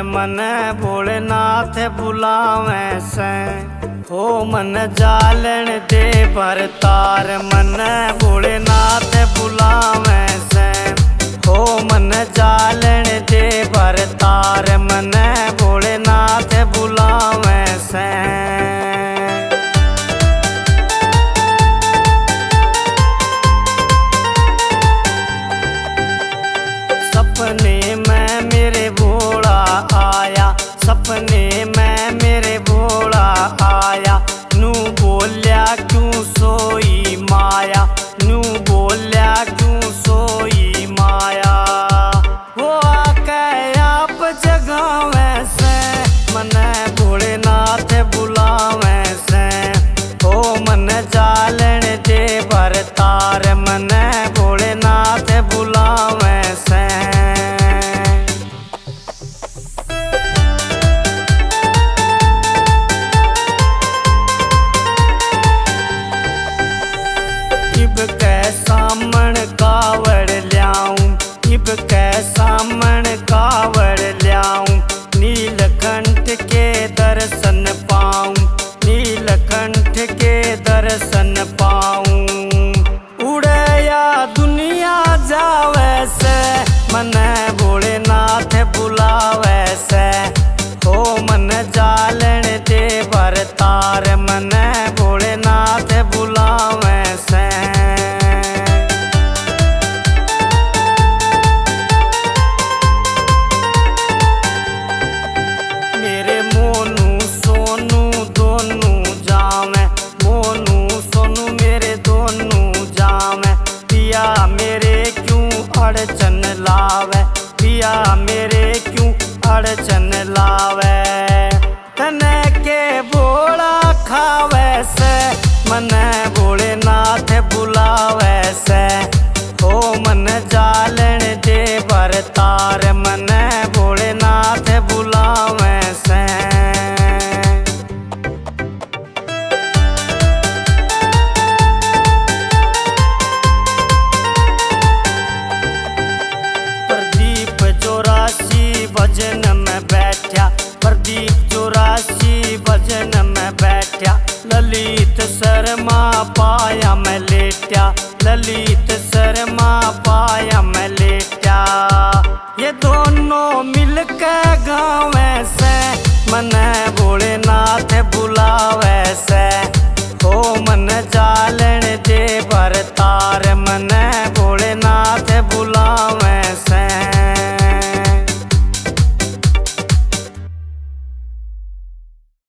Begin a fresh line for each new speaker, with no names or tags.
मन भोलेनाथ बुलावे से। हो मन जालन दे भरतार मन भोलेनाथ बुलावे से। हो मन जालन दे भरतार मन भोलेनाथ बुलावे से। सपने में मेरे भोला आया, सपने में मेरे भोला आया। नू बोलिया क्यों सोई माया, नू बोलिया क्यों सोई माया। वो आके आप जगावे से मन भोलेनाथ बुलावे से। हो मन जालन दे भरतार मन भोलेनाथ बुलावे से। इब कै सामण कावड़ ल्याऊं, इब कै सामण कावड़ ल्याऊं। नीलकंठ के दर्शन पाऊं, नीलकंठ के दर्शन पाऊं। उड़या दुनिया जावे से मन भोलेनाथ बुलावे से। हो मन जालन दे भरतार मन भोलेनाथ बुलावे से। मेरे मोनू सोनू दोनों जावे, मोनू सोनू मेरे दोनों जावे। पिया मेरे क्यों अड़चन लावे, पिया मेरे क्यों अड़चन लावे। तने के भोला खावे से मन भोलेनाथ बुलावे से। हो मन जालन दे भरतार मन भोलेनाथ बुलावे से। प्रदीप 84 भजन में बैठा, प्रदीप 84 भजन में बैठा। ललित शर्मा पाया में लेट्या, ललित शर्मा पाया में लेट्या। ये दोनों मिलके गावे से मन